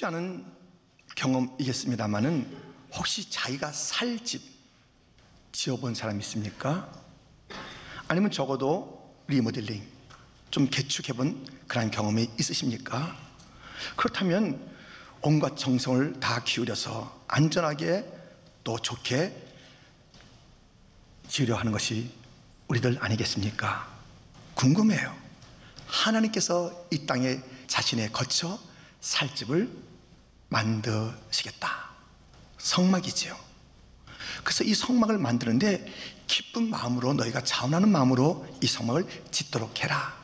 흔치 않은 경험이겠습니다마는 혹시 자기가 살 집 지어본 사람 있습니까? 아니면 적어도 리모델링 좀 개축해본 그런 경험이 있으십니까? 그렇다면 온갖 정성을 다 기울여서 안전하게 또 좋게 지으려 하는 것이 우리들 아니겠습니까? 궁금해요. 하나님께서 이 땅에 자신의 거처 살 집을 만드시겠다. 성막이지요. 그래서 이 성막을 만드는데 기쁜 마음으로 너희가 자원하는 마음으로 이 성막을 짓도록 해라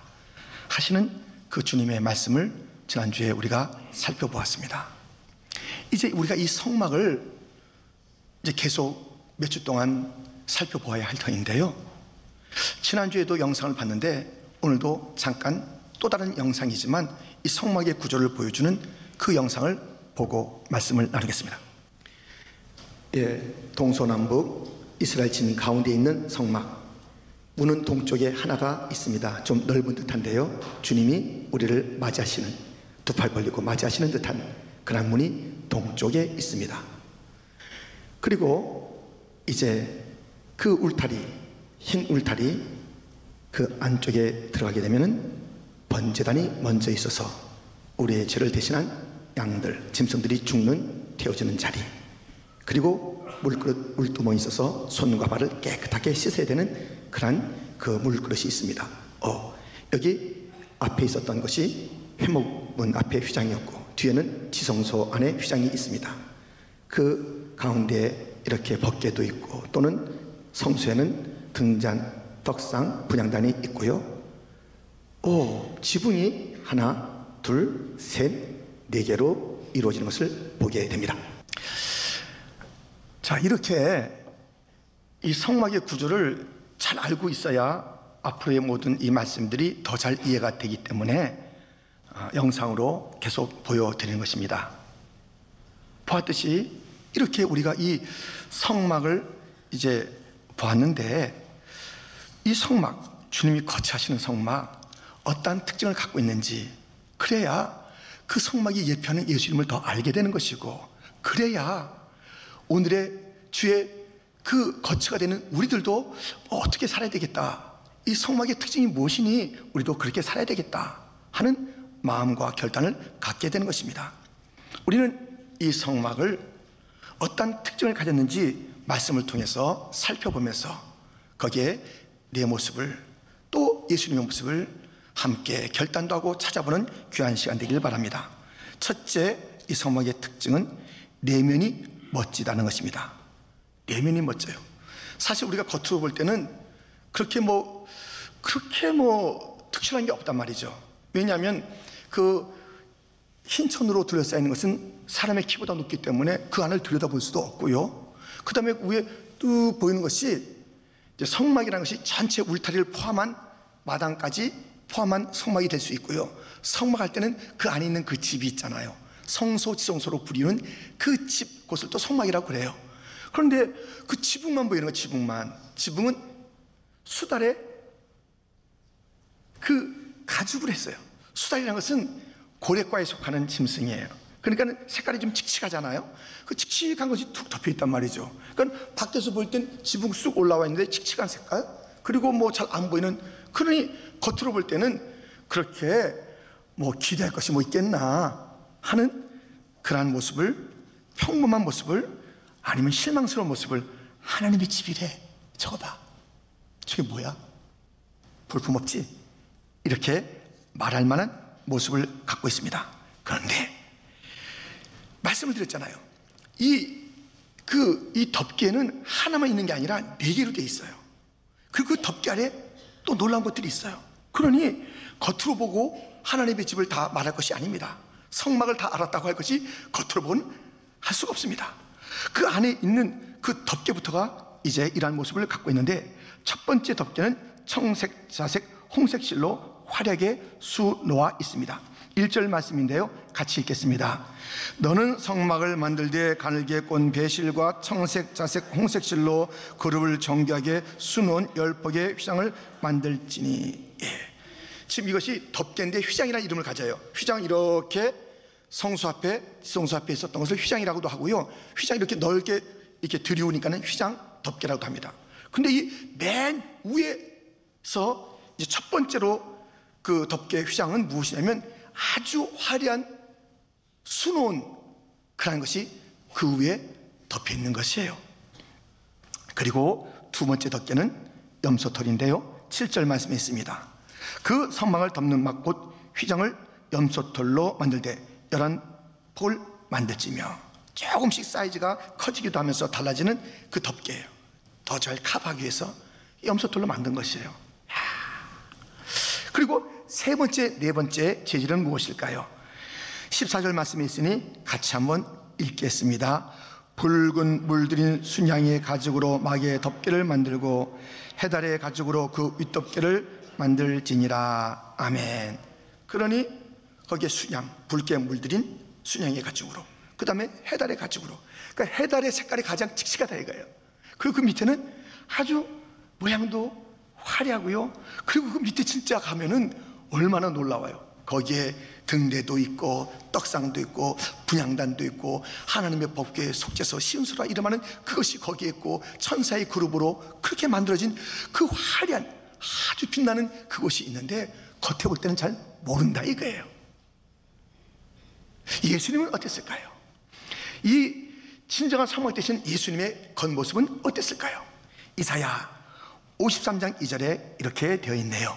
하시는 그 주님의 말씀을 지난주에 우리가 살펴보았습니다. 이제 우리가 이 성막을 이제 계속 몇 주 동안 살펴보아야 할 터인데요, 지난주에도 영상을 봤는데 오늘도 잠깐 또 다른 영상이지만 이 성막의 구조를 보여주는 그 영상을 보고 말씀을 나누겠습니다. 동서남북 이스라엘 진 가운데 있는 성막, 문은 동쪽에 하나가 있습니다. 좀 넓은 듯한데요, 주님이 우리를 맞이하시는, 두 팔 벌리고 맞이하시는 듯한 그런 문이 동쪽에 있습니다. 그리고 이제 그 울타리, 흰 울타리 그 안쪽에 들어가게 되면은 번제단이 먼저 있어서 우리의 죄를 대신한 양들, 짐승들이 죽는 태워지는 자리, 그리고 물그릇, 물두멍이 있어서 손과 발을 깨끗하게 씻어야 되는 그런 그 물그릇이 있습니다. 여기 앞에 있었던 것이 회목문 앞에 휘장이었고 뒤에는 지성소 안에 휘장이 있습니다. 그 가운데 이렇게 법궤도 있고 또는 성소에는 등잔, 떡상, 분향단이 있고요. 지붕이 하나, 둘, 셋, 네 개로 이루어지는 것을 보게 됩니다. 자, 이렇게 이 성막의 구조를 잘 알고 있어야 앞으로의 모든 이 말씀들이 더 잘 이해가 되기 때문에 영상으로 계속 보여드리는 것입니다. 보았듯이 이렇게 우리가 이 성막을 이제 보았는데, 이 성막, 주님이 거처하시는 성막 어떠한 특징을 갖고 있는지, 그래야 그 성막이 예표하는 예수님을 더 알게 되는 것이고, 그래야 오늘의 주의 그 거처가 되는 우리들도 어떻게 살아야 되겠다, 이 성막의 특징이 무엇이니 우리도 그렇게 살아야 되겠다 하는 마음과 결단을 갖게 되는 것입니다. 우리는 이 성막을 어떤 특징을 가졌는지 말씀을 통해서 살펴보면서 거기에 내 모습을, 또 예수님의 모습을 함께 결단도 하고 찾아보는 귀한 시간 되길 바랍니다. 첫째, 이 성막의 특징은 내면이 멋지다는 것입니다. 내면이 멋져요. 사실 우리가 겉으로 볼 때는 그렇게 특출한 게 없단 말이죠. 왜냐하면 그 흰천으로 둘러싸여 있는 것은 사람의 키보다 높기 때문에 그 안을 들여다볼 수도 없고요. 그 다음에 위에 뚝 보이는 것이 이제 성막이라는 것이 전체 울타리를 포함한 마당까지 포함한 성막이 될 수 있고요. 성막할 때는 그 안에 있는 그 집이 있잖아요. 성소, 지성소로 불리는 그 집, 곳을 또 성막이라고 그래요. 그런데 그 지붕만 보이는 거, 지붕은 수달에 그 가죽을 했어요. 수달이라는 것은 고래과에 속하는 짐승이에요. 그러니까 색깔이 좀 칙칙하잖아요. 그 칙칙한 것이 툭 덮여 있단 말이죠. 그러니까 밖에서 볼 땐 지붕 쑥 올라와 있는데 칙칙한 색깔, 그리고 잘 안 보이는, 그러니 겉으로 볼 때는 그렇게 기대할 것이 있겠나 하는 그러한 모습을, 평범한 모습을, 아니면 실망스러운 모습을, 하나님의 집이래, 저거 봐, 저게 뭐야, 볼품없지, 이렇게 말할 만한 모습을 갖고 있습니다. 그런데 말씀을 드렸잖아요. 이 덮개는 하나만 있는 게 아니라 4개로 되어 있어요. 그리고 그 덮개 아래 또 놀라운 것들이 있어요. 그러니 겉으로 보고 하나님의 집을 다 말할 것이 아닙니다. 성막을 다 알았다고 할 것이 겉으로 보고는 할 수가 없습니다. 그 안에 있는 그 덮개부터가 이제 이러한 모습을 갖고 있는데, 첫 번째 덮개는 청색, 자색, 홍색 실로 화려하게 수놓아 있습니다. 1절 말씀인데요, 같이 읽겠습니다. 너는 성막을 만들되 가늘게 꼰 배실과 청색, 자색, 홍색 실로 그룹을 정교하게 수놓은 10폭의 휘장을 만들지니. 지금 이것이 덮개인데 휘장이라는 이름을 가져요. 휘장 이렇게 성수 앞에 있었던 것을 휘장이라고도 하고요. 휘장 이렇게 넓게 이렇게 들이우니까는 휘장 덮개라고도 합니다. 근데 이 맨 위에서 이제 첫 번째로 그 덮개 휘장은 무엇이냐면 아주 화려한 수놓은 그런 것이 그 위에 덮여 있는 것이에요. 그리고 두 번째 덮개는 염소털인데요, 7절 말씀에 있습니다. 그 성막을 덮는 막 곧 휘장을 염소털로 만들되 11폭을 만들지며, 조금씩 사이즈가 커지기도 하면서 달라지는 그 덮개예요. 더 잘 커버하기 위해서 염소털로 만든 것이에요. 그리고 세 번째, 네 번째 재질은 무엇일까요? 14절 말씀에 있으니 같이 한번 읽겠습니다. 붉은 물들인 순양이의 가죽으로 막의 덮개를 만들고 해달의 가죽으로 그 윗덮개를 만들지니라. 아멘. 그러니 거기에 순양, 붉게 물들인 순양의 가죽으로, 그 다음에 해달의 가죽으로, 그러니까 해달의 색깔이 가장 칙칙하다 이거예요. 그리고 그 밑에는 아주 모양도 화려하고요. 그리고 그 밑에 진짜 가면은 얼마나 놀라워요. 거기에 등대도 있고 떡상도 있고 분향단도 있고 하나님의 법궤에 속죄서 시은소라 이름하는 그것이 거기에 있고 천사의 그룹으로 그렇게 만들어진 그 화려한 아주 빛나는 그것이 있는데 겉에 볼 때는 잘 모른다 이거예요. 예수님은 어땠을까요? 이 진정한 성막 되신 예수님의 겉모습은 어땠을까요? 이사야 53장 2절에 이렇게 되어 있네요.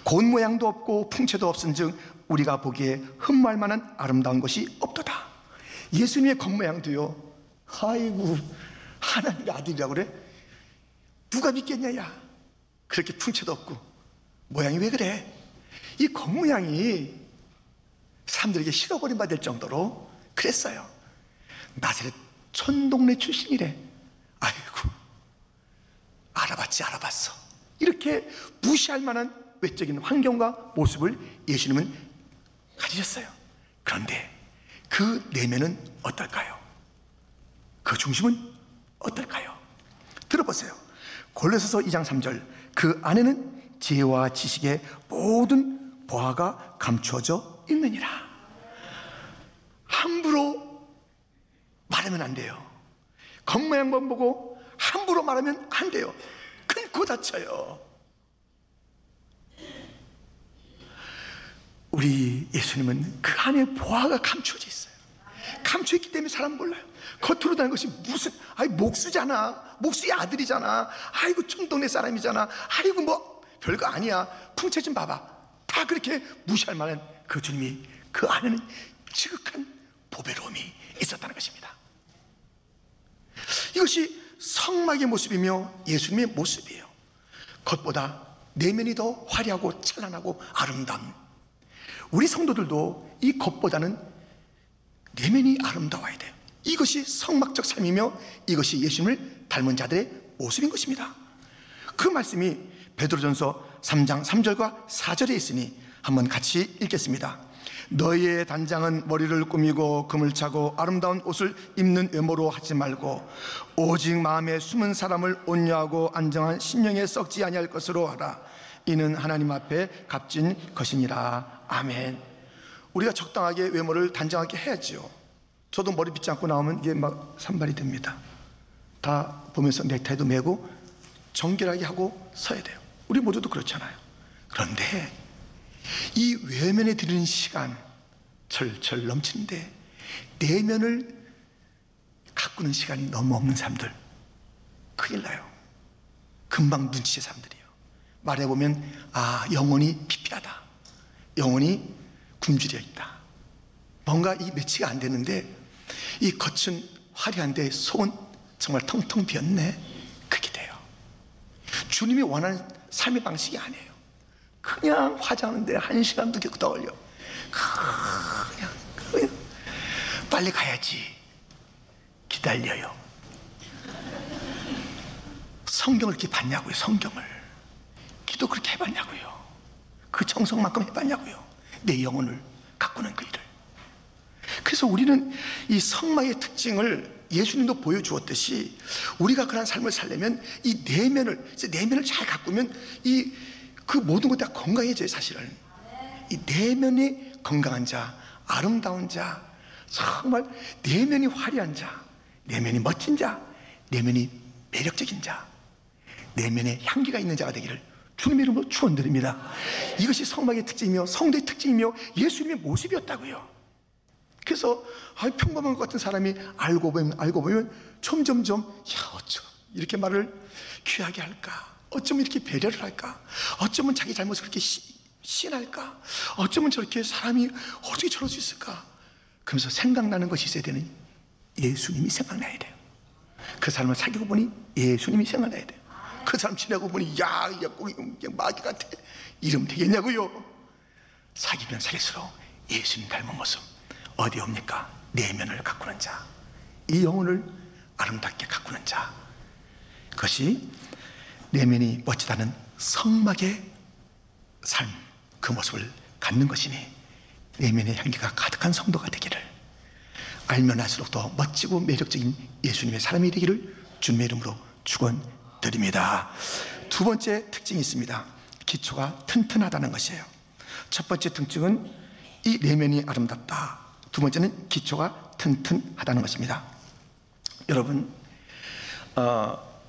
곧 모양도 없고 풍채도 없은즉 우리가 보기에 흠모할 만한 아름다운 것이 없도다. 예수님의 겉모양도요, 아이고 하나님의 아들이라고 그래? 누가 믿겠냐 야. 그렇게 풍채도 없고 모양이 왜 그래? 이 겉모양이 사람들에게 싫어버림 받을 정도로 그랬어요. 나사렛 촌동네 출신이래. 아이고 알아봤어. 이렇게 무시할 만한 외적인 환경과 모습을 예수님은 가지셨어요. 그런데 그 내면은 어떨까요? 그 중심은 어떨까요? 들어보세요. 골로새서 2장 3절, 그 안에는 지혜와 지식의 모든 보화가 감추어져 있느니라. 함부로 말하면 안 돼요. 겉모양만 보고 함부로 말하면 안 돼요. 끊고 다쳐요. 우리 예수님은 그 안에 보화가 감추어져 있어요. 감춰있기 때문에 사람 몰라요. 겉으로 다니는 것이 무슨, 아이 목수잖아, 목수의 아들이잖아, 아이고 청동네 사람이잖아, 아이고 뭐 별거 아니야, 풍채 좀 봐봐, 다 그렇게 무시할 만한 그 주님이 그 안에는 지극한 보배로움이 있었다는 것입니다. 이것이 성막의 모습이며 예수님의 모습이에요. 겉보다 내면이 더 화려하고 찬란하고 아름다운, 우리 성도들도 이 겉보다는 내면이 아름다워야 돼요. 이것이 성막적 삶이며 이것이 예수님을 닮은 자들의 모습인 것입니다. 그 말씀이 베드로전서 3장 3절과 4절에 있으니 한번 같이 읽겠습니다. 너희의 단장은 머리를 꾸미고 금을 차고 아름다운 옷을 입는 외모로 하지 말고 오직 마음에 숨은 사람을 온유하고 안정한 심령에 썩지 아니할 것으로 하라. 이는 하나님 앞에 값진 것이니라. 아멘. 우리가 적당하게 외모를 단정하게 해야지요. 저도 머리 빗지 않고 나오면 이게 막 산발이 됩니다. 다 보면서 넥타이도 매고 정결하게 하고 서야 돼요. 우리 모두도 그렇잖아요. 그런데 이 외면에 들이는 시간 철철 넘치는데 내면을 가꾸는 시간이 너무 없는 사람들 큰일 나요. 금방 눈치채 사람들이에요. 말해보면 아, 영혼이 피폐하다, 영혼이 굶주려 있다, 뭔가 이 매치가 안 되는데 이 겉은 화려한데 속은 정말 텅텅 비었네, 그렇게 돼요. 주님이 원하는 삶의 방식이 아니에요. 그냥 화장하는데 1시간도 더 걸려. 그냥 빨리 가야지 기다려요. 성경을 이렇게 봤냐고요. 성경을 기도 그렇게 해봤냐고요. 그 정성만큼 해봤냐고요. 내 영혼을 가꾸는 그 일을. 그래서 우리는 이 성막의 특징을 예수님도 보여주었듯이 우리가 그런 삶을 살려면 이 내면을 잘 가꾸면 그 모든 것 다 건강해져요. 사실은 이 내면이 건강한 자 아름다운 자, 정말 내면이 화려한 자, 내면이 멋진 자, 내면이 매력적인 자, 내면에 향기가 있는 자가 되기를 주님의 이름으로 축원드립니다. 이것이 성막의 특징이며 성도의 특징이며 예수님의 모습이었다고요. 그래서 평범한 것 같은 사람이 알고 보면 점점점 어쩜 이렇게 말을 귀하게 할까, 어쩌면 이렇게 배려를 할까, 어쩌면 자기 잘못을 그렇게 시인할까, 어쩌면 저렇게 사람이 어떻게 저럴 수 있을까. 그러면서 생각나는 것이 있어야 되는, 예수님이 생각나야 돼요. 그 사람을 사귀고 보니 예수님이 생각나야 돼요. 그 사람 지나고 보니 야 마귀 같아, 이러면 되겠냐고요. 사귀면 사귈수록 예수님 닮은 모습 어디 없니까? 내면을 가꾸는 자, 이 영혼을 아름답게 가꾸는 자, 그것이 내면이 멋지다는 성막의 삶, 그 모습을 갖는 것이니 내면의 향기가 가득한 성도가 되기를, 알면 알수록 더 멋지고 매력적인 예수님의 사람이 되기를 주님의 이름으로 축원드립니다. 두 번째 특징이 있습니다. 기초가 튼튼하다는 것이에요. 첫 번째 특징은 이 내면이 아름답다. 두 번째는 기초가 튼튼하다는 것입니다. 여러분,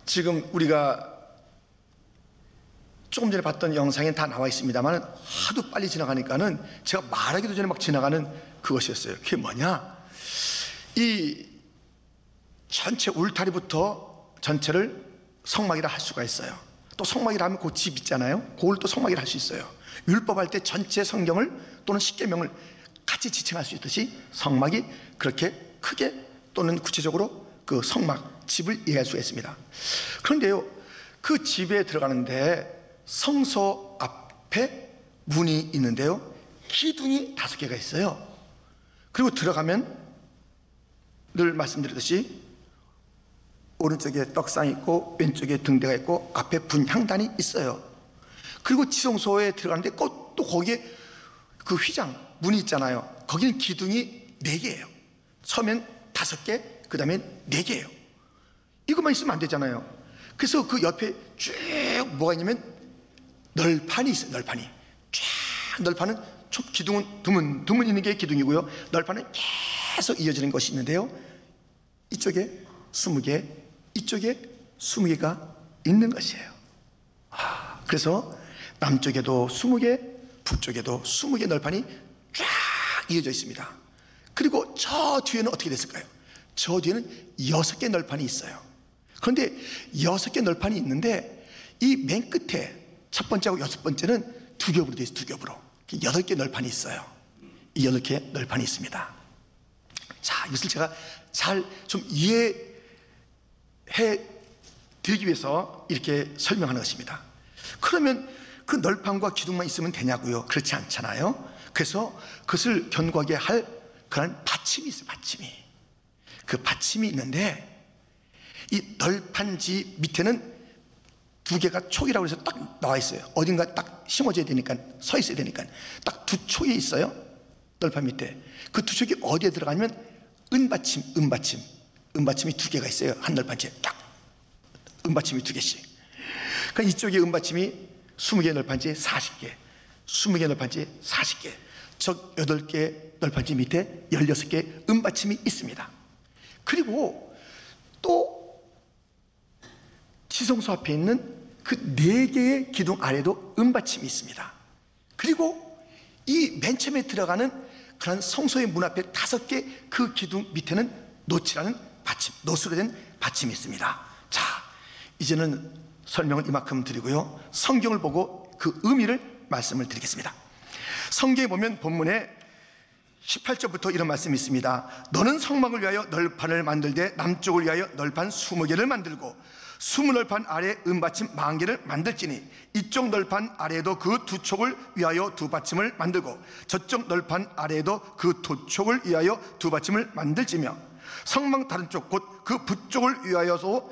지금 우리가 조금 전에 봤던 영상에 다 나와 있습니다만 하도 빨리 지나가니까는 제가 말하기도 전에 막 지나가는 그것이었어요. 그게 뭐냐, 이 전체 울타리부터 전체를 성막이라 할 수가 있어요. 또 성막이라 하면 그 집 있잖아요. 그걸 또 성막이라 할 수 있어요. 율법할 때 전체 성경을 또는 십계명을 같이 지칭할 수 있듯이 성막이 그렇게 크게 또는 구체적으로 그 성막, 집을 이해할 수가 있습니다. 그런데요, 그 집에 들어가는데 성소 앞에 문이 있는데요, 기둥이 5개가 있어요. 그리고 들어가면 늘 말씀드렸듯이 오른쪽에 떡상이 있고 왼쪽에 등대가 있고 앞에 분향단이 있어요. 그리고 지성소에 들어가는데 또 거기에 그 휘장 문이 있잖아요. 거기는 기둥이 4개예요. 처음엔 5개, 그 다음엔 4개예요. 이것만 있으면 안 되잖아요. 그래서 그 옆에 쭉 뭐가 있냐면 널판이 있어요. 널판이 쫙, 널판은 기둥은 드문 있는 게 기둥이고요, 널판은 계속 이어지는 것이 있는데요, 이쪽에 20개, 이쪽에 20개가 있는 것이에요. 그래서 남쪽에도 20개, 북쪽에도 20개 널판이 쫙 이어져 있습니다. 그리고 저 뒤에는 어떻게 됐을까요? 저 뒤에는 6개 널판이 있어요. 그런데 6개 널판이 있는데 이 맨 끝에 첫 번째하고 6번째는 2겹으로 되어 있어요. 2겹으로 8개 널판이 있어요. 이 8개 널판이 있습니다. 자, 이것을 제가 잘 좀 이해해 드리기 위해서 이렇게 설명하는 것입니다. 그러면 그 널판과 기둥만 있으면 되냐고요? 그렇지 않잖아요. 그래서 그것을 견고하게 할 그런 받침이 있어요. 받침이. 그 받침이 있는데 이 널판지 밑에는 2개가 촉이라고 해서 딱 나와 있어요. 어딘가 딱 심어져야 되니까, 서 있어야 되니까 딱 2촉이 있어요. 널판 밑에. 그 2촉이 어디에 들어가냐면 은받침이 2개가 있어요. 한 널판지에 딱 은받침이 2개씩. 그러니까 이쪽에 은받침이 20개 널판지에 40개, 20개 널판지에 40개, 저 8개 널판지 밑에 16개 은받침이 있습니다. 그리고 또 지성소 앞에 있는 그 4개의 기둥 아래도 은받침이 있습니다. 그리고 이 맨 처음에 들어가는 그런 성소의 문 앞에 5개 그 기둥 밑에는 노치라는 받침, 노수로 된 받침이 있습니다. 자, 이제는 설명을 이만큼 드리고요, 성경을 보고 그 의미를 말씀을 드리겠습니다. 성경에 보면 본문에 18절부터 이런 말씀이 있습니다. 너는 성막을 위하여 널판을 만들되 남쪽을 위하여 널판 20개를 만들고 20널판 아래 은받침 10,000개를 만들지니 이쪽 널판 아래에도 그 2촉을 위하여 2받침을 만들고 저쪽 널판 아래에도 그 2촉을 위하여 2받침을 만들지며 성막 다른 쪽 곧 그 북쪽을 위하여서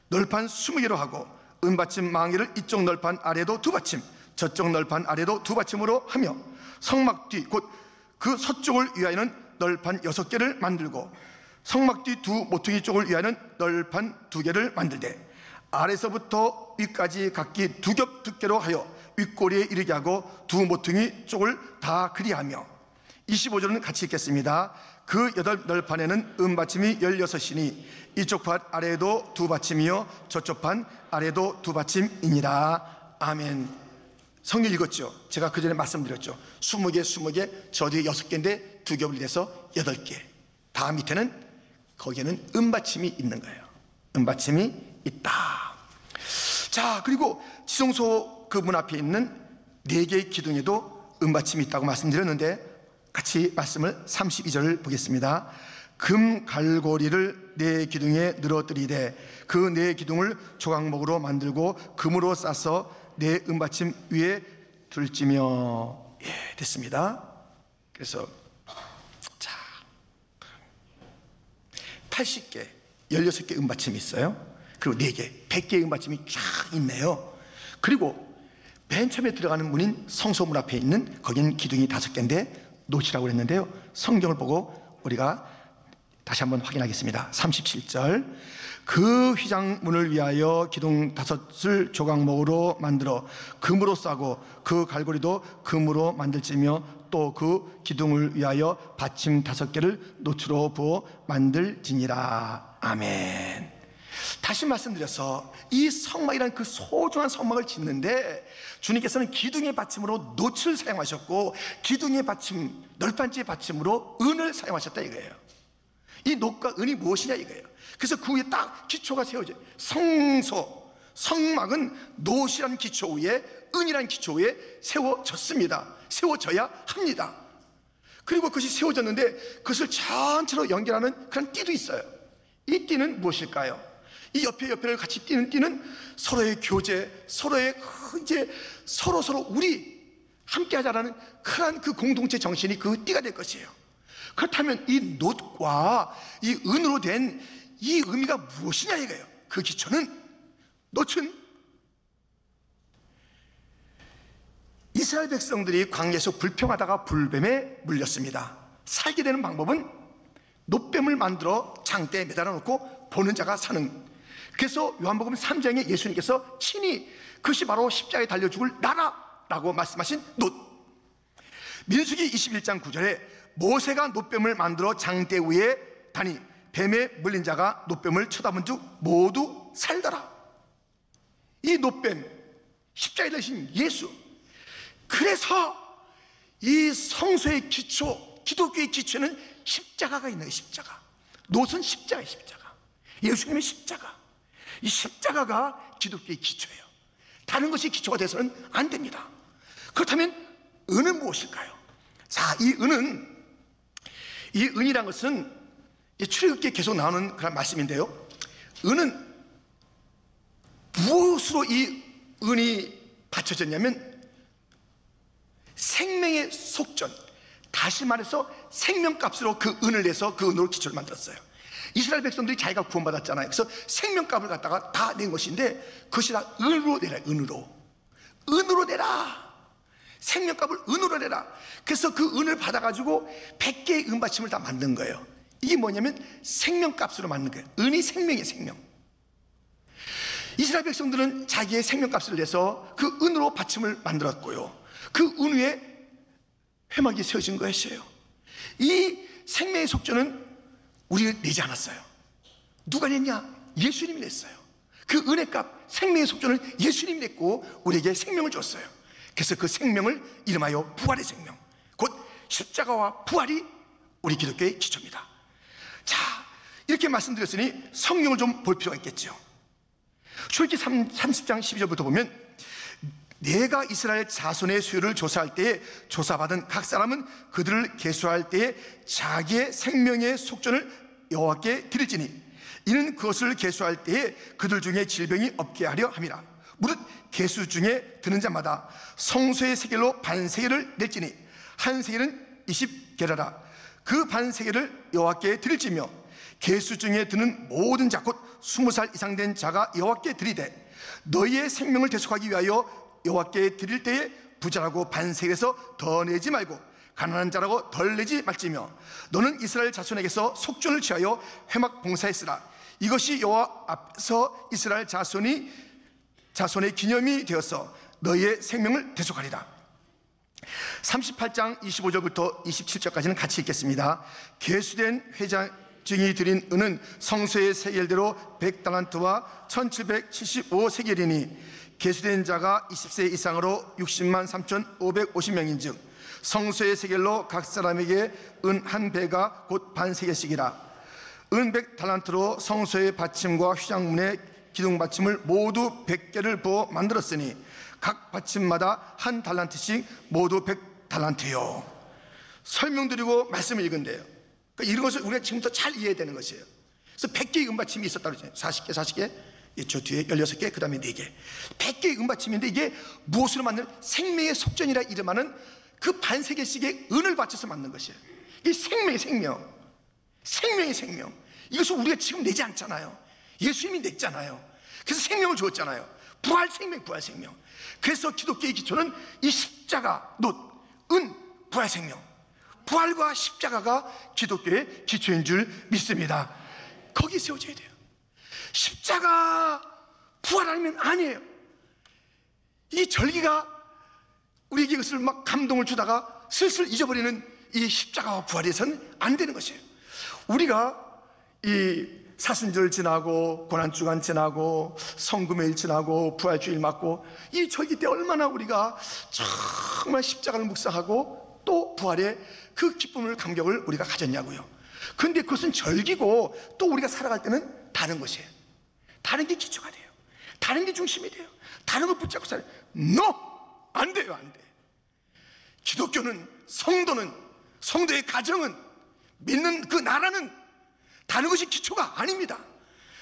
널판 20개로 하고 은받침 10,000개를 이쪽 널판 아래에도 2받침 저쪽 널판 아래에도 2받침으로 하며 성막 뒤 곧 그 서쪽을 위하여는 널판 6개를 만들고 성막 뒤 2 모퉁이 쪽을 위하여는 널판 2개를 만들되 아래서부터 위까지 각기 2겹 두께로 하여 윗꼬리에 이르게 하고 2 모퉁이 쪽을 다 그리하며 25절은 같이 읽겠습니다. 그 여덟 널판에는 은받침이 16이니 이쪽 판 아래에도 두 받침이요 저쪽 판 아래에도 두 받침이니라. 아멘. 성경 읽었죠? 제가 그 전에 말씀드렸죠. 20개 20개, 저 뒤에 6개인데 두 겹을 내서 8개. 다음 밑에는 거기에는 은받침이 있는 거예요. 은받침이 있다. 자, 그리고 지성소 그 문 앞에 있는 4개의 기둥에도 은받침이 있다고 말씀드렸는데, 같이 말씀을 32절을 보겠습니다. 금 갈고리를 4기둥에 늘어뜨리되 그 4기둥을 조각목으로 만들고 금으로 싸서 4 은받침 위에 둘지며. 예, 됐습니다. 그래서 자, 80개 16개 은받침이 있어요. 그리고 4개 100개의 은받침이 쫙 있네요. 그리고 맨 처음에 들어가는 문인 성소문 앞에 있는 거기는 기둥이 5개인데 노치라고 그랬는데요, 성경을 보고 우리가 다시 한번 확인하겠습니다. 37절, 그 휘장문을 위하여 기둥 5을 조각목으로 만들어 금으로 싸고 그 갈고리도 금으로 만들지며 또 그 기둥을 위하여 받침 5개를 노추로 부어 만들지니라. 아멘. 다시 말씀드려서 이 성막이라는 그 소중한 성막을 짓는데 주님께서는 기둥의 받침으로 놋을 사용하셨고 기둥의 받침, 널판지의 받침으로 은을 사용하셨다 이거예요. 이 놋과 은이 무엇이냐 이거예요. 그래서 그 위에 딱 기초가 세워져요. 성소, 성막은 놋이라는 기초 위에 은이라는 기초 위에 세워졌습니다. 세워져야 합니다. 그리고 그것이 세워졌는데 그것을 전체로 연결하는 그런 띠도 있어요. 이 띠는 무엇일까요? 이 옆에를 같이 뛰는 띠는 서로의 교제, 서로의 이제 서로 우리 함께 하자라는 큰 그 공동체 정신이 그 띠가 될 것이에요. 그렇다면 이 놋과 이 은으로 된 이 의미가 무엇이냐 이거예요. 그 기초는, 놋은 이스라엘 백성들이 광야에서 불평하다가 불뱀에 물렸습니다. 살게 되는 방법은 놋뱀을 만들어 장대에 매달아 놓고 보는 자가 사는. 그래서 요한복음 3장에 예수님께서 친히 그것이 바로 십자가에 달려 죽을 나라라고 말씀하신 놋. 민수기 21장 9절에 모세가 놋뱀을 만들어 장대 위에 다니 뱀에 물린 자가 놋뱀을 쳐다본 즉 모두 살더라. 이 놋뱀, 십자가에 달리신 예수. 그래서 이 성소의 기초, 기독교의 기초에는 십자가가 있는 거예요. 십자가. 놋은 십자가예요. 십자가. 예수님의 십자가. 이 십자가가 기독교의 기초예요. 다른 것이 기초가 돼서는 안 됩니다. 그렇다면 은은 무엇일까요? 자, 이 은이란 것은 출애굽기에 계속 나오는 그런 말씀인데요, 은은 무엇으로 이 은이 받쳐졌냐면 생명의 속전, 다시 말해서 생명값으로 그 은을 내서 그 은으로 기초를 만들었어요. 이스라엘 백성들이 자기가 구원받았잖아요. 그래서 생명값을 갖다가 다 낸 것인데 그것이 다 은으로 내라. 은으로 내라. 생명값을 은으로 내라. 그래서 그 은을 받아가지고 100개의 은받침을 다 만든 거예요. 이게 뭐냐면 생명값으로 만든 거예요. 은이 생명이에요. 생명. 이스라엘 백성들은 자기의 생명값을 내서 그 은으로 받침을 만들었고요, 그 은 위에 회막이 세워진 것이에요. 이 생명의 속전은 우리가 내지 않았어요. 누가 냈냐? 예수님이 냈어요. 그 은혜값, 생명의 속전을 예수님이 냈고 우리에게 생명을 줬어요. 그래서 그 생명을 이름하여 부활의 생명, 곧 십자가와 부활이 우리 기독교의 기초입니다. 자, 이렇게 말씀드렸으니 성경을 좀 볼 필요가 있겠죠. 출애굽기 30장 12절부터 보면 내가 이스라엘 자손의 수요를 조사할 때에 조사받은 각 사람은 그들을 계수할 때에 자기의 생명의 속전을 여호와께 드릴지니 이는 그것을 계수할 때에 그들 중에 질병이 없게 하려 함이라. 무릇 계수 중에 드는 자마다 성소의 세겔로 반세겔을 낼지니 한 세겔은 20게라라. 그 반세겔을 여호와께 드릴지며 계수 중에 드는 모든 자 곧 20살 이상 된 자가 여호와께 드리되 너희의 생명을 대속하기 위하여 여호와께 드릴 때에 부자라고 반세겔에서 더 내지 말고 가난한 자라고 덜 내지 말지며 너는 이스라엘 자손에게서 속전을 취하여 회막 봉사했으라. 이것이 여호와 앞에서 이스라엘 자손의 기념이 되어서 너희의 생명을 대속하리라. 38장 25절부터 27절까지는 같이 읽겠습니다. 계수된 회장증이 드린 은은 성소의 세겔대로 100달란트와 1775세겔이니 계수된 자가 20세 이상으로 60만 3,550명인즉 성소의 세겔로 각 사람에게 은 한 배가 곧 반세겔씩이라. 은 100달란트로 성소의 받침과 휘장문의 기둥 받침을 모두 100개를 부어 만들었으니 각 받침마다 한 달란트씩 모두 100달란트요. 설명드리고 말씀을 읽은데요, 그러니까 이런 것을 우리가 지금부터 잘 이해해야 되는 것이에요. 그래서 100개의 은받침이 있었다고 그러잖아요. 40개, 저 뒤에 16개, 그 다음에 4개, 100개의 은받침인데 이게 무엇으로 만든 생명의 속전이라 이름하는 그 반세겔씩의 은을 받쳐서 만든 것이에요. 이게 생명의 생명. 이것을 우리가 지금 내지 않잖아요. 예수님이 냈잖아요. 그래서 생명을 주었잖아요. 부활 생명. 그래서 기독교의 기초는 이 십자가, 놋, 은, 부활 생명. 부활과 십자가가 기독교의 기초인 줄 믿습니다. 거기에 세워져야 돼요. 십자가 부활 아니면 아니에요. 이 절기가 우리에게 이것을 막 감동을 주다가 슬슬 잊어버리는 이 십자가와 부활에서는 안 되는 것이에요. 우리가 이 사순절 지나고 고난주간 지나고 성금요일 지나고 부활주일 맞고 이 절기 때 얼마나 우리가 정말 십자가를 묵상하고 또 부활의 그 기쁨을 감격을 우리가 가졌냐고요. 그런데 그것은 절기고 또 우리가 살아갈 때는 다른 것이에요. 다른 게 기초가 돼요. 다른 게 중심이 돼요. 다른 걸 붙잡고 살아요. 안 돼요. 기독교는, 성도는, 성도의 가정은, 믿는 그 나라는 다른 것이 기초가 아닙니다.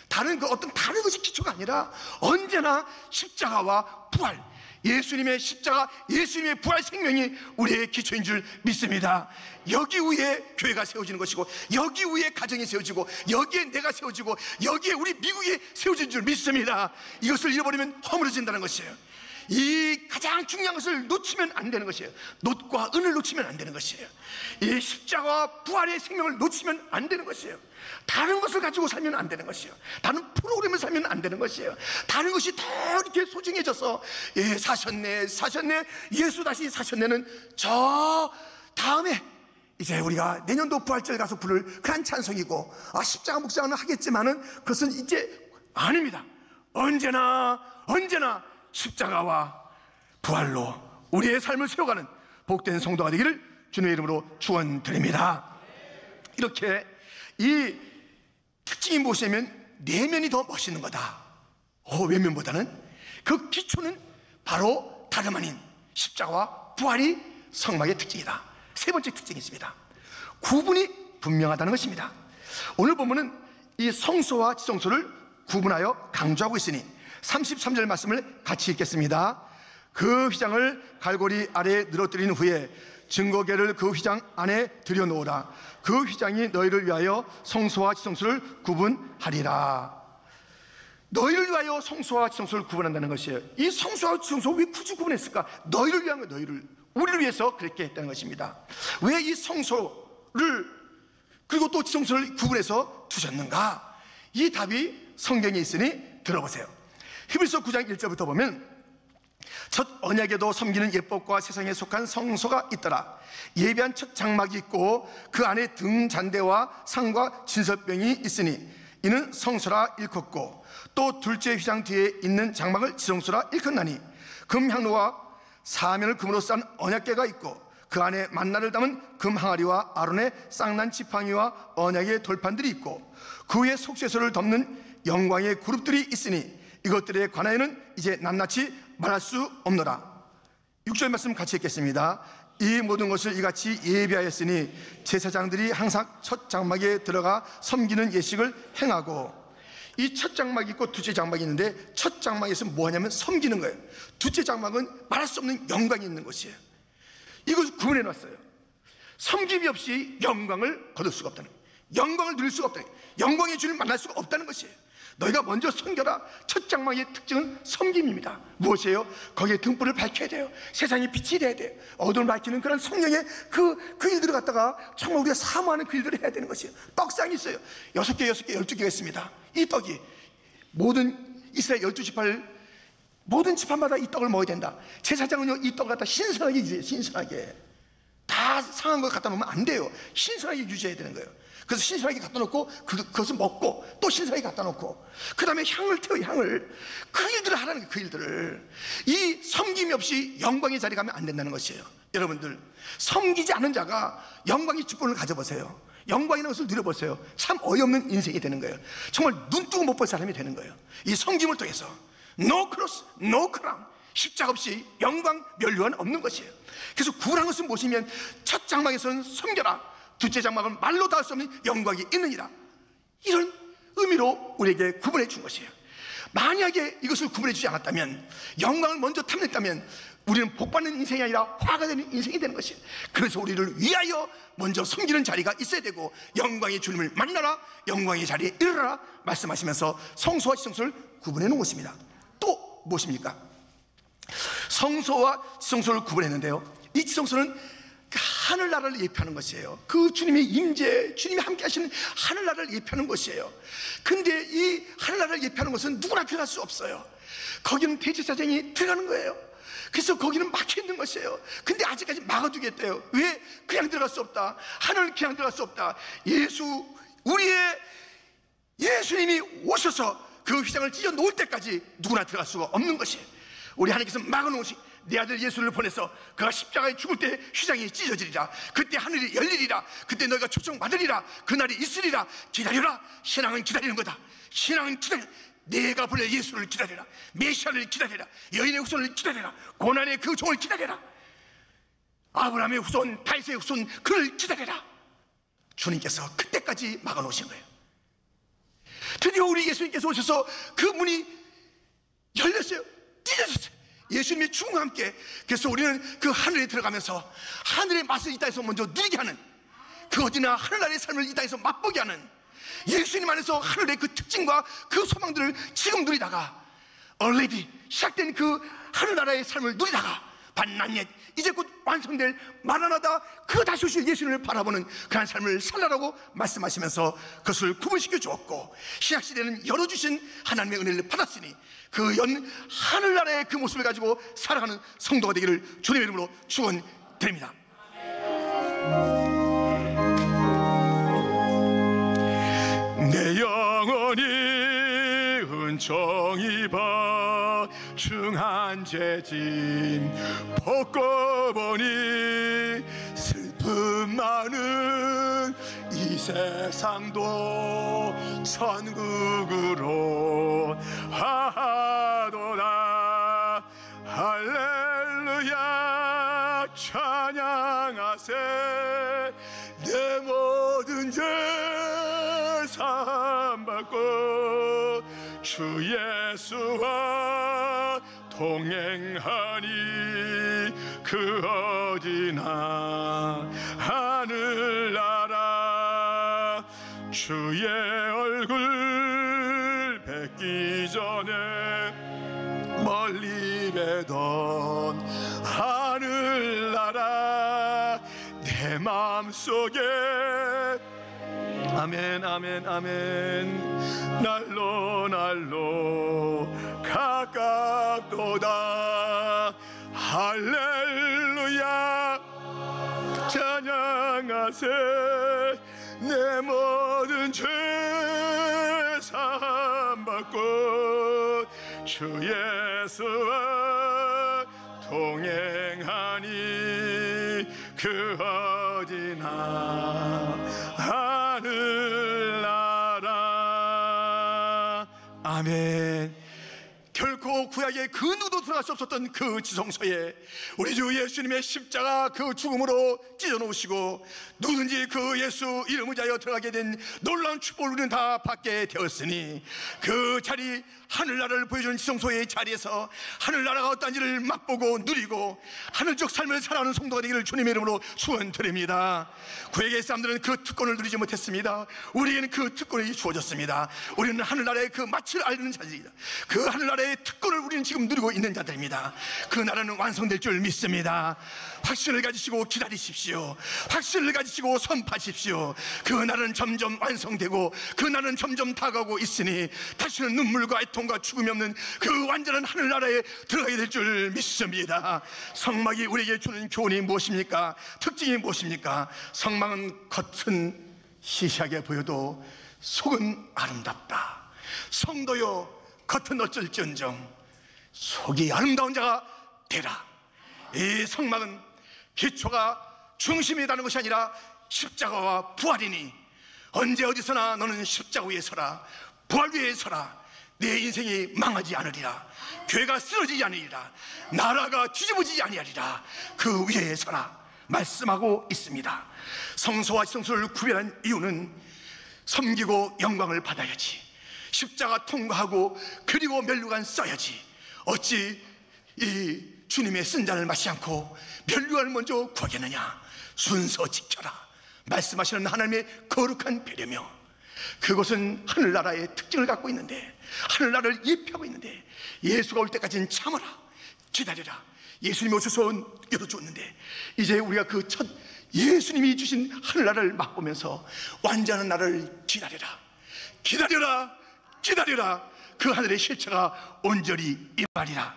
다른 것이 기초가 아니라 언제나 십자가와 부활, 예수님의 십자가, 예수님의 부활 생명이 우리의 기초인 줄 믿습니다. 여기 위에 교회가 세워지는 것이고, 여기 위에 가정이 세워지고, 여기에 내가 세워지고, 여기에 우리 미국이 세워진 줄 믿습니다. 이것을 잃어버리면 허물어진다는 것이에요. 이 가장 중요한 것을 놓치면 안 되는 것이에요. 놋과 은을 놓치면 안 되는 것이에요. 이 십자가와 부활의 생명을 놓치면 안 되는 것이에요. 다른 것을 가지고 살면 안 되는 것이에요. 다른 프로그램을 살면 안 되는 것이에요. 다른 것이 더 이렇게 소중해져서 사셨네 예수 다시 사셨네는 저 다음에 이제 우리가 내년도 부활절 가서 부를 그런 찬송이고, 십자가 묵상은 하겠지만은 그것은 이제 아닙니다. 언제나 십자가와 부활로 우리의 삶을 세워가는 복된 성도가 되기를 주님의 이름으로 축원드립니다. 이렇게 이 특징이 무엇이냐면 내면이 더 멋있는 거다. 외면보다는 그 기초는 바로 다름 아닌 십자가와 부활이 성막의 특징이다. 세 번째 특징이 있습니다. 구분이 분명하다는 것입니다. 오늘 보면은 이 성소와 지성소를 구분하여 강조하고 있으니 33절 말씀을 같이 읽겠습니다. 그 휘장을 갈고리 아래에 늘어뜨린 후에 증거궤를 그 휘장 안에 들여놓으라. 그 휘장이 너희를 위하여 성소와 지성소를 구분하리라. 너희를 위하여 성소와 지성소를 구분한다는 것이에요. 이 성소와 지성소 왜 굳이 구분했을까? 너희를 위한 거예요. 우리를 위해서 그렇게 했다는 것입니다. 왜 이 성소를 그리고 또 지성소를 구분해서 두셨는가? 이 답이 성경에 있으니 들어보세요. 히브리서 9장 1절부터 보면 첫 언약에도 섬기는 예법과 세상에 속한 성소가 있더라. 예비한 첫 장막이 있고 그 안에 등잔대와 상과 진설병이 있으니 이는 성소라 일컫고, 또 둘째 휘장 뒤에 있는 장막을 지성소라 일컫나니 금향로와 사면을 금으로 싼 언약궤가 있고 그 안에 만나를 담은 금항아리와 아론의 쌍난 지팡이와 언약의 돌판들이 있고 그 위에 속죄소를 덮는 영광의 그룹들이 있으니 이것들에 관하여는 이제 낱낱이 말할 수 없노라. 6절 말씀 같이 읽겠습니다. 이 모든 것을 이같이 예비하였으니 제사장들이 항상 첫 장막에 들어가 섬기는 예식을 행하고, 이 첫 장막이 있고 둘째 장막이 있는데 첫 장막에서 뭐 하냐면 섬기는 거예요. 둘째 장막은 말할 수 없는 영광이 있는 것이에요. 이것을 구분해 놨어요. 섬김이 없이 영광을 거둘 수가 없다는 거예요. 영광을 누릴 수가 없다는 거예요. 영광의 주를 만날 수가 없다는 것이에요. 너희가 먼저 섬겨라. 첫 장막의 특징은 섬김입니다. 무엇이에요? 거기에 등불을 밝혀야 돼요. 세상에 빛이 돼야 돼요. 어둠을 밝히는 그런 성령의 그 일들을 갖다가 정말 우리가 사모하는 그 일들을 해야 되는 것이에요. 떡상이 있어요. 6개, 12개가 있습니다. 이 떡이 모든 이스라엘 12지파를 모든 지파마다 이 떡을 먹어야 된다. 제사장은요 이 떡을 갖다 신선하게 주세요. 신선하게. 다 상한 거 갖다 놓으면 안 돼요. 신선하게 유지해야 되는 거예요. 그래서 신선하게 갖다 놓고 그것을 먹고 또 신선하게 갖다 놓고 그 다음에 향을 태워요. 향을. 그 일들을 하라는 거예요. 그 일들을. 이 섬김이 없이 영광의 자리에 가면 안 된다는 것이에요. 여러분들, 섬기지 않은 자가 영광의 직분을 가져보세요. 영광이라는 것을 누려보세요. 참 어이없는 인생이 되는 거예요. 정말 눈 뜨고 못 볼 사람이 되는 거예요. 이 섬김을 통해서 No cross, no crown, 십자가 없이 영광, 면류관 없는 것이에요. 그래서 구원한 것을 보시면 첫 장막에서는 섬겨라, 둘째 장막은 말로 다 할 수 없는 영광이 있느니라, 이런 의미로 우리에게 구분해 준 것이에요. 만약에 이것을 구분해 주지 않았다면, 영광을 먼저 탐냈다면 우리는 복받는 인생이 아니라 화가 되는 인생이 되는 것이에요. 그래서 우리를 위하여 먼저 섬기는 자리가 있어야 되고, 영광의 주님을 만나라, 영광의 자리에 이르라 말씀하시면서 성소와 지성소를 구분해 놓은 것입니다. 또 무엇입니까? 성소와 지성소를 구분했는데요, 이 지성소는 그 하늘나라를 예표하는 것이에요. 그 주님의 임재, 주님이 함께 하시는 하늘나라를 예표하는 것이에요. 근데 이 하늘나라를 예표하는 것은 누구나 들어갈 수 없어요. 거기는 대제사장이 들어가는 거예요. 그래서 거기는 막혀 있는 것이에요. 근데 아직까지 막아두겠대요. 왜? 그냥 들어갈 수 없다. 하늘은 그냥 들어갈 수 없다. 우리의 예수님이 오셔서 그 휘장을 찢어 놓을 때까지 누구나 들어갈 수가 없는 것이에요. 우리 하나님께서 막아놓으신 내 아들 예수를 보내서 그가 십자가에 죽을 때 휘장이 찢어지리라. 그때 하늘이 열리리라. 그때 너희가 초청받으리라. 그날이 있으리라. 기다려라. 신앙은 기다리는 거다. 신앙은 기다려. 내가 보낼 예수를 기다려라. 메시아를 기다려라. 여인의 후손을 기다려라. 고난의 그 종을 기다려라. 아브라함의 후손, 다윗의 후손, 그를 기다려라. 주님께서 그때까지 막아놓으신 거예요. 드디어 우리 예수님께서 오셔서 그 문이 열렸어요. 찢어졌어요. 예수님의 죽음과 함께. 그래서 우리는 그 하늘에 들어가면서 하늘의 맛을 이 땅에서 먼저 누리게 하는, 그 어디나 하늘나라의 삶을 이 땅에서 맛보게 하는, 예수님 안에서 하늘의 그 특징과 그 소망들을 지금 누리다가 already 시작된 그 하늘나라의 삶을 누리다가 반난옛 이제 곧 완성될 마라나다 그 다시 오실 예수님을 바라보는 그런 삶을 살라라고 말씀하시면서 그것을 구분시켜 주었고, 신약시대는 열어주신 하나님의 은혜를 받았으니 그 하늘나라의 그 모습을 가지고 살아가는 성도가 되기를 주님의 이름으로 축원드립니다. 내 영혼이 은총이 중한 죄짐 벗고 보니 슬픔 많은 이 세상도 천국으로 하도다. 할렐루야 찬양하세. 내 모든 죄 사함받고 주 예수와 동행하니 그 어디나 하늘나라. 주의 얼굴 뵙기 전에 멀리 뵈던 하늘나라 내 마음속에 아멘 아멘 아멘 날로 가깝도다. 할렐루야 찬양하세. 내 모든 죄 사함받고 주 예수와 동행하니 그 어디나 하늘나라. 아멘. 결코 구약의 그 누구도 들어갈 수 없었던 그 지성소에 우리 주 예수님의 십자가 그 죽음으로 찢어놓으시고 누구든지 그 예수 이름을 위하여 들어가게 된 놀라운 축복을 우리는 다 받게 되었으니, 그 자리 하늘나라를 보여주는 지성소의 자리에서 하늘나라가 어떠한지를 맛보고 누리고 하늘적 삶을 살아가는 성도가 되기를 주님의 이름으로 축원드립니다. 구약의 사람들은 그 특권을 누리지 못했습니다. 우리에게는 그 특권이 주어졌습니다. 우리는 하늘나라의 그 맛을 알는 자들이다. 그 하늘나라의 특권을 그걸 우리는 지금 누리고 있는 자들입니다. 그 나라는 완성될 줄 믿습니다. 확신을 가지시고 기다리십시오. 확신을 가지시고 선포하십시오. 그 나라는 점점 완성되고 그 나라는 점점 다가오고 있으니 다시는 눈물과 애통과 죽음이 없는 그 완전한 하늘나라에 들어가게 될 줄 믿습니다. 성막이 우리에게 주는 교훈이 무엇입니까? 특징이 무엇입니까? 성막은 겉은 시시하게 보여도 속은 아름답다. 성도여, 겉은 어쩔지언정 속이 아름다운 자가 되라. 이 성막은 기초가 중심이라는 것이 아니라 십자가와 부활이니 언제 어디서나 너는 십자가 위에 서라, 부활 위에 서라. 내 인생이 망하지 않으리라. 교회가 쓰러지지 않으리라. 나라가 뒤집어지지 아니하리라. 그 위에 서라 말씀하고 있습니다. 성소와 성소를 구별한 이유는 섬기고 영광을 받아야지, 십자가 통과하고 그리고 멸류관 써야지. 어찌 이 주님의 쓴 잔을 마시지 않고 멸류관을 먼저 구하겠느냐. 순서 지켜라 말씀하시는 하나님의 거룩한 배려며, 그것은 하늘나라의 특징을 갖고 있는데, 하늘나라를 예표하고 있는데, 예수가 올 때까지는 참아라, 기다려라. 예수님이 오셔서 열어주었는데 이제 우리가 그 첫 예수님이 주신 하늘나라를 맛보면서 완전한 나라를 기다려라, 기다려라, 기다려라. 그 하늘의 실체가 온전히 임하리라.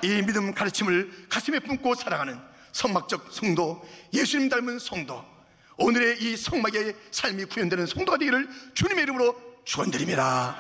이 믿음 가르침을 가슴에 품고 살아가는 성막적 성도, 예수님 닮은 성도, 오늘의 이 성막의 삶이 구현되는 성도가 되기를 주님의 이름으로 축원드립니다.